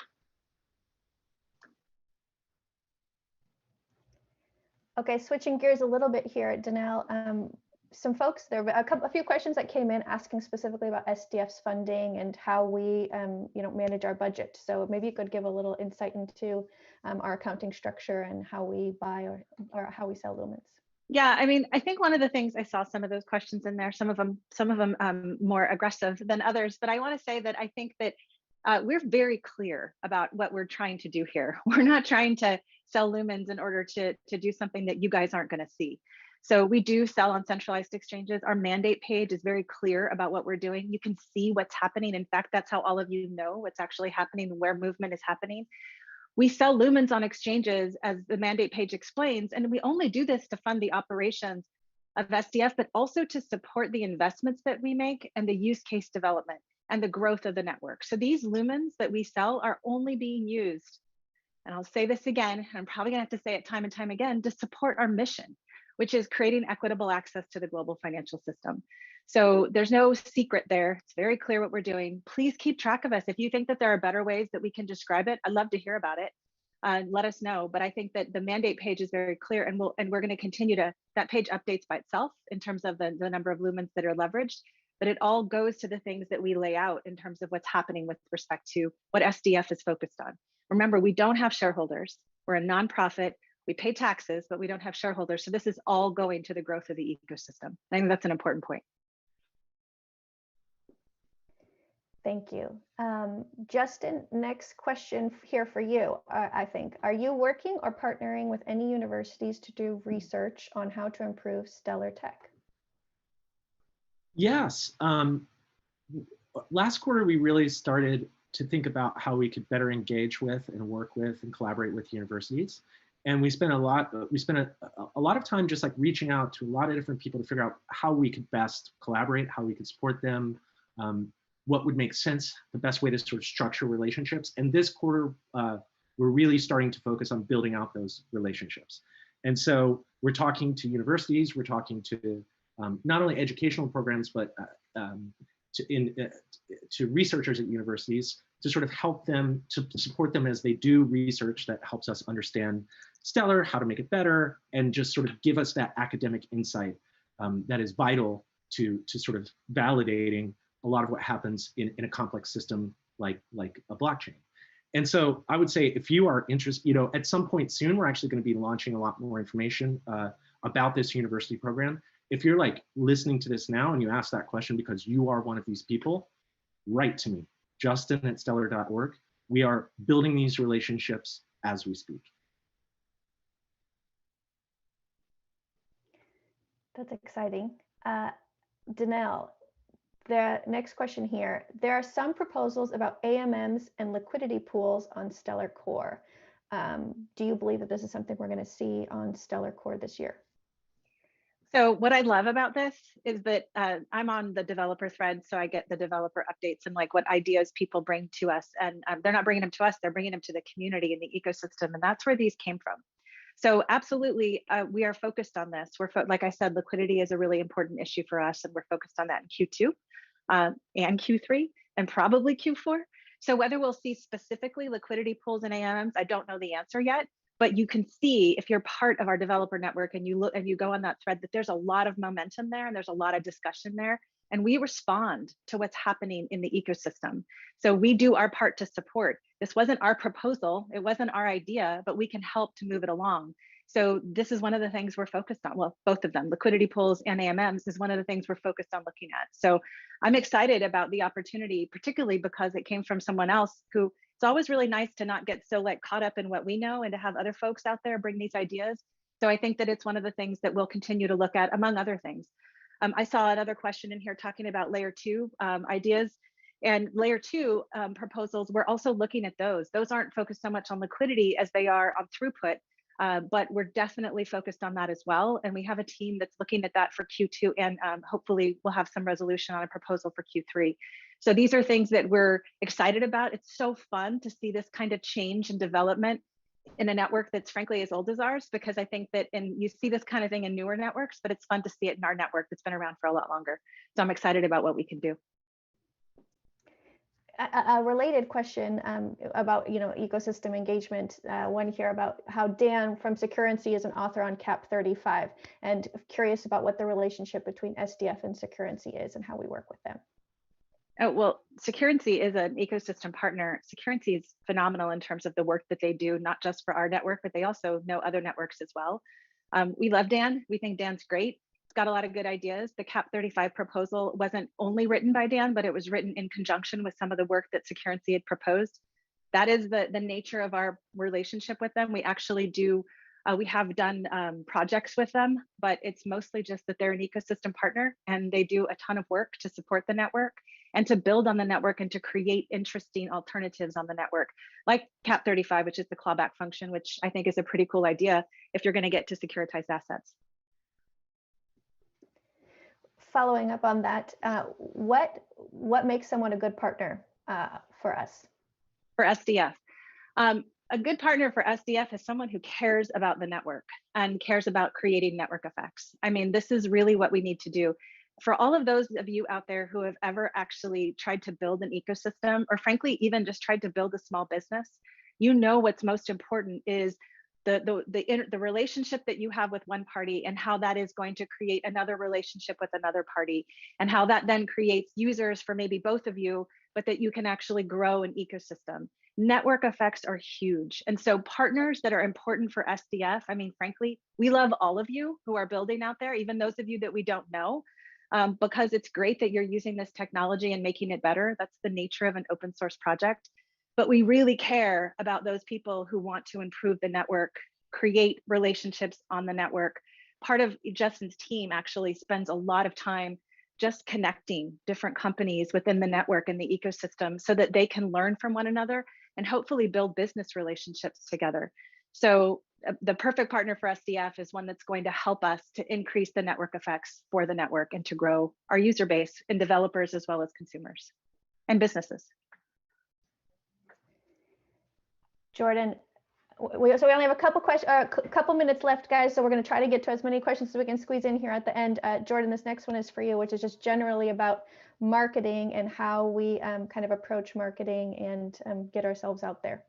Speaker 1: Okay, switching gears a little bit here, Danelle. Some folks, there were a few questions that came in asking specifically about SDF's funding and how we, manage our budget. So maybe you could give a little insight into our accounting structure and how we buy or how we sell lumens.
Speaker 2: Yeah, I mean, I think one of the things, I saw some of those questions in there, some of them more aggressive than others, but I want to say that I think that we're very clear about what we're trying to do here. We're not trying to sell lumens in order to do something that you guys aren't going to see. So we do sell on centralized exchanges. Our mandate page is very clear about what we're doing. You can see what's happening. In fact, that's how all of you know what's actually happening, where movement is happening. We sell lumens on exchanges, as the mandate page explains, and we only do this to fund the operations of SDF, but also to support the investments that we make and the use case development and the growth of the network. So these lumens that we sell are only being used, and I'll say this again, and I'm probably gonna have to say it time and time again, to support our mission, which is creating equitable access to the global financial system. So there's no secret there. It's very clear what we're doing. Please keep track of us. If you think that there are better ways that we can describe it, I'd love to hear about it. Let us know. But I think that the mandate page is very clear, and we're going to continue to, that page updates by itself in terms of the number of lumens that are leveraged, but it all goes to the things that we lay out in terms of what's happening with respect to what SDF is focused on. Remember, we don't have shareholders. We're a nonprofit. We pay taxes, but we don't have shareholders. So this is all going to the growth of the ecosystem. I think that's an important point.
Speaker 1: Thank you. Justin, next question here for you, I think. Are you working or partnering with any universities to do research on how to improve stellar tech?
Speaker 7: Yes. Last quarter, we really started to think about how we could better engage with and work with and collaborate with universities. And we spent a lot of time just like reaching out to a lot of different people to figure out how we could best collaborate, how we could support them, what would make sense, the best way to sort of structure relationships. And this quarter, we're really starting to focus on building out those relationships. And so we're talking to universities, we're talking to not only educational programs, but to researchers at universities to sort of help them, to support them as they do research that helps us understand Stellar, how to make it better, and just sort of give us that academic insight that is vital to sort of validating a lot of what happens in a complex system like a blockchain. And so I would say if you are interested, at some point soon, we're actually going to be launching a lot more information about this university program. If you're like listening to this now and you ask that question because you are one of these people, write to me, justin@stellar.org. We are building these relationships as we speak.
Speaker 1: That's exciting. Danelle, the next question here. There are some proposals about AMMs and liquidity pools on Stellar Core. Do you believe that this is something we're going to see on Stellar Core this year?
Speaker 2: So what I love about this is that I'm on the developer thread, so I get the developer updates and like what ideas people bring to us. And they're not bringing them to us, they're bringing them to the community and the ecosystem. And that's where these came from. So absolutely, we are focused on this. Like I said, liquidity is a really important issue for us, and we're focused on that in Q2 and Q3 and probably Q4. So whether we'll see specifically liquidity pools and AMMs, I don't know the answer yet. But you can see if you're part of our developer network and you look and you go on that thread that there's a lot of momentum there and there's a lot of discussion there. and we respond to what's happening in the ecosystem. So we do our part to support. This wasn't our proposal, it wasn't our idea, but we can help to move it along. So this is one of the things we're focused on. Well, both of them, liquidity pools and AMMs, is one of the things we're focused on looking at. So I'm excited about the opportunity, particularly because it came from someone else who, it's always really nice to not get so caught up in what we know and to have other folks out there bring these ideas. So I think that it's one of the things that we'll continue to look at, among other things. I saw another question in here talking about layer 2 ideas. And layer 2 proposals, we're also looking at those. Those aren't focused so much on liquidity as they are on throughput. But we're definitely focused on that as well. And we have a team that's looking at that for Q2, and hopefully we'll have some resolution on a proposal for Q3. So these are things that we're excited about. It's so fun to see this kind of change and development in a network that's frankly as old as ours, because I think that you see this kind of thing in newer networks, but it's fun to see it in our network that's been around for a lot longer. So I'm excited about what we can do.
Speaker 1: A related question about ecosystem engagement, one here about how Dan from Securency is an author on CAP 35, and curious about what the relationship between SDF and Securency is and how we work with them.
Speaker 2: Oh, well, Securency is an ecosystem partner. Securency is phenomenal in terms of the work that they do, not just for our network, but they also know other networks as well. We love Dan. We think Dan's great. It's got a lot of good ideas. The CAP 35 proposal wasn't only written by Dan, but it was written in conjunction with some of the work that Securency had proposed. That is the nature of our relationship with them. We actually do, we have done projects with them, but it's mostly just that they're an ecosystem partner and they do a ton of work to support the network and to build on the network and to create interesting alternatives on the network, like CAP 35, which is the clawback function, which I think is a pretty cool idea if you're going to get to securitized assets.
Speaker 1: Following up on that, what makes someone a good partner for us?
Speaker 2: For SDF. A good partner for SDF is someone who cares about the network and cares about creating network effects. I mean, this is really what we need to do. For all of those of you out there who have ever actually tried to build an ecosystem, or frankly, even just tried to build a small business, you know what's most important is the relationship that you have with one party and how that is going to create another relationship with another party, and how that then creates users for maybe both of you, but that you can actually grow an ecosystem. Network effects are huge. And so partners that are important for SDF, I mean, frankly, we love all of you who are building out there, even those of you that we don't know, because it's great that you're using this technology and making it better. That's the nature of an open source project. But we really care about those people who want to improve the network, create relationships on the network. Part of Justin's team actually spends a lot of time just connecting different companies within the network and the ecosystem so that they can learn from one another and hopefully build business relationships together. So the perfect partner for SDF is one that's going to help us to increase the network effects for the network and to grow our user base and developers as well as consumers and businesses.
Speaker 1: Jordan, so we only have a couple minutes left, guys. So we're going to try to get to as many questions as we can squeeze in here at the end. Jordan, this next one is for you, which is just generally about marketing and how we kind of approach marketing and get ourselves out there.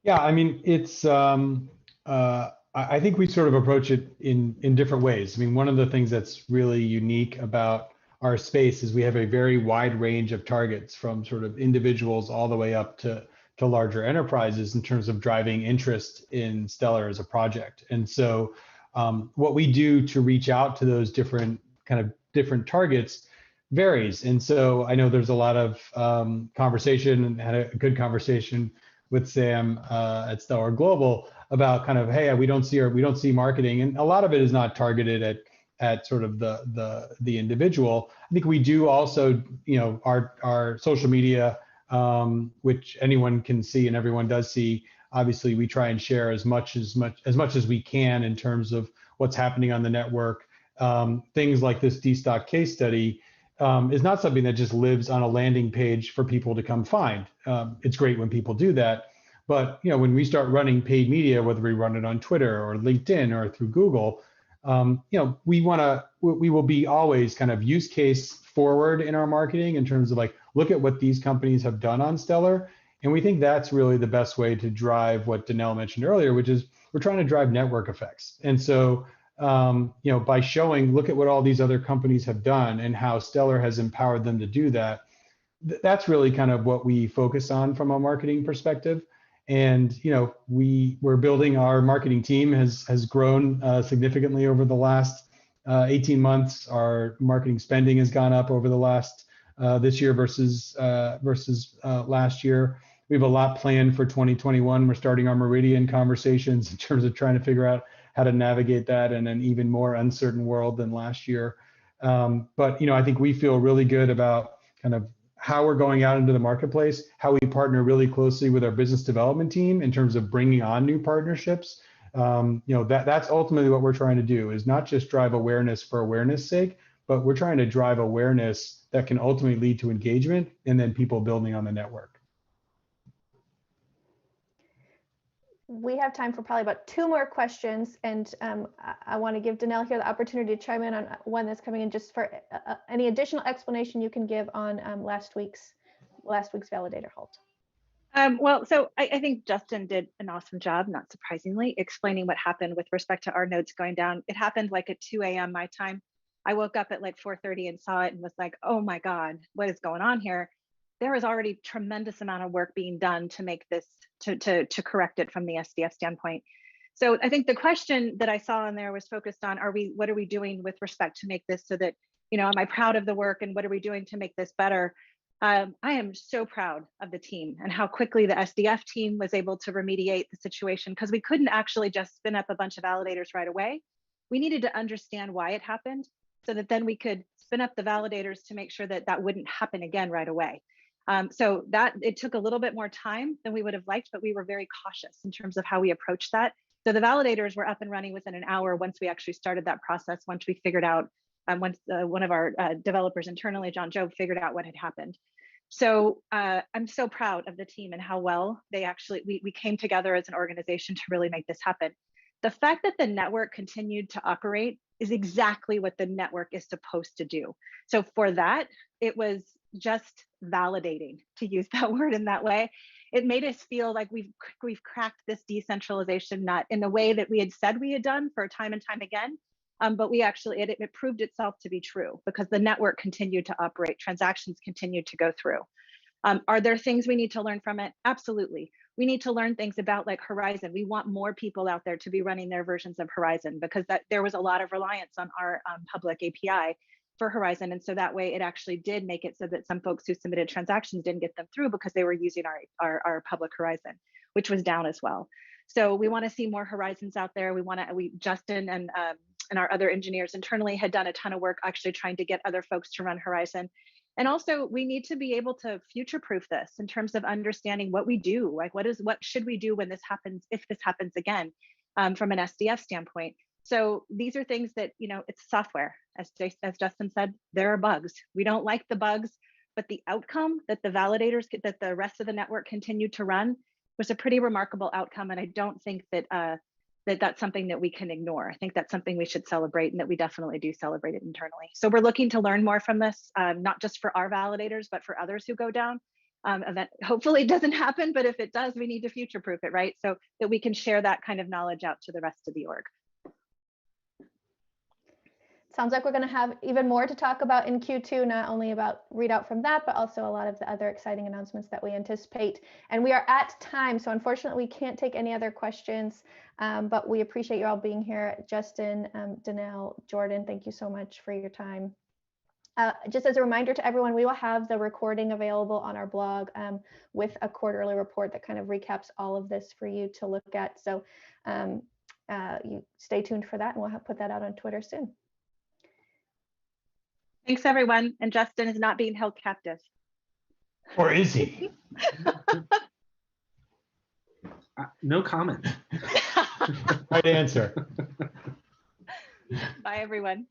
Speaker 3: Yeah, I mean, it's I think we sort of approach it in different ways. I mean, one of the things that's really unique about our space is we have a very wide range of targets, from sort of individuals all the way up to larger enterprises in terms of driving interest in Stellar as a project. And so what we do to reach out to those different targets varies. And so I know there's a lot of conversation, and had a good conversation with Sam at Stellar Global about kind of, hey, we don't see marketing, and a lot of it is not targeted at sort of the individual. I think we do also, our social media, which anyone can see and everyone does see. Obviously, we try and share as much as we can in terms of what's happening on the network. Things like this destock case study is not something that just lives on a landing page for people to come find. It's great when people do that, but when we start running paid media, whether we run it on Twitter or LinkedIn or through Google, we will be always kind of use case forward in our marketing in terms of like, look at what these companies have done on Stellar. And we think that's really the best way to drive what Danelle mentioned earlier, which is we're trying to drive network effects. And so by showing, look at what all these other companies have done and how Stellar has empowered them to do that. That's really kind of what we focus on from a marketing perspective. And we're building, our marketing team has grown significantly over the last 18 months. Our marketing spending has gone up over the last this year versus last year. We have a lot planned for 2021. We're starting our Meridian conversations in terms of trying to figure out how to navigate that in an even more uncertain world than last year. But I think we feel really good about kind of how we're going out into the marketplace, how we partner really closely with our business development team in terms of bringing on new partnerships. That's ultimately what we're trying to do, is not just drive awareness for awareness sake, but we're trying to drive awareness that can ultimately lead to engagement and then people building on the network.
Speaker 1: We have time for probably about 2 more questions, and I want to give Danelle here the opportunity to chime in on one that's coming in, just for any additional explanation you can give on last week's validator halt.
Speaker 2: Well, so I think Justin did an awesome job, not surprisingly, explaining what happened with respect to our nodes going down. It happened like at 2 a.m. my time. I woke up at like 4:30 and saw it and was like, oh my God, what is going on here? There was already tremendous amount of work being done to make this, to correct it from the SDF standpoint. So I think the question that I saw in there was focused on, what are we doing with respect to make this so that, am I proud of the work and what are we doing to make this better? I am so proud of the team and how quickly the SDF team was able to remediate the situation, because we couldn't actually just spin up a bunch of validators right away. We needed to understand why it happened so that then we could spin up the validators to make sure that that wouldn't happen again right away. So that it took a little bit more time than we would have liked, but we were very cautious in terms of how we approached that. So the validators were up and running within an hour once we actually started that process, once we figured out, once one of our developers internally, John Job, figured out what had happened. So I'm so proud of the team and how well they actually, we came together as an organization to really make this happen. The fact that the network continued to operate is exactly what the network is supposed to do. So for that, it was just validating, to use that word in that way. It made us feel like we've cracked this decentralization nut in the way that we had said we had done for time and time again. But we actually, it proved itself to be true because the network continued to operate, transactions continued to go through. Are there things we need to learn from it? Absolutely. We need to learn things about like Horizon. We want more people out there to be running their versions of Horizon, because there was a lot of reliance on our public API for Horizon. And so that way it actually did make it so that some folks who submitted transactions didn't get them through because they were using our public Horizon, which was down as well. So we want to see more Horizons out there. Justin and our other engineers internally had done a ton of work actually trying to get other folks to run Horizon. And also we need to be able to future-proof this in terms of understanding what we do, like what should we do when this happens, if this happens again, from an SDF standpoint. So these are things that, it's software. As Justin said, there are bugs. We don't like the bugs, but the outcome that the validators, that the rest of the network continued to run was a pretty remarkable outcome. And I don't think that that's something that we can ignore. I think that's something we should celebrate, and that we definitely do celebrate it internally. So we're looking to learn more from this, not just for our validators, but for others who go down. That hopefully doesn't happen, but if it does, we need to future-proof it, right? So that we can share that kind of knowledge out to the rest of the org.
Speaker 1: Sounds like we're going to have even more to talk about in Q2, not only about readout from that, but also a lot of the other exciting announcements that we anticipate. And we are at time, so unfortunately we can't take any other questions, but we appreciate you all being here. Justin, Danelle, Jordan, thank you so much for your time. Just as a reminder to everyone, we will have the recording available on our blog with a quarterly report that kind of recaps all of this for you to look at. So you stay tuned for that, and we'll put that out on Twitter soon.
Speaker 2: Thanks, everyone. And Justin is not being held captive.
Speaker 3: Or is he?
Speaker 7: No comment.
Speaker 3: Right answer.
Speaker 2: Bye, everyone.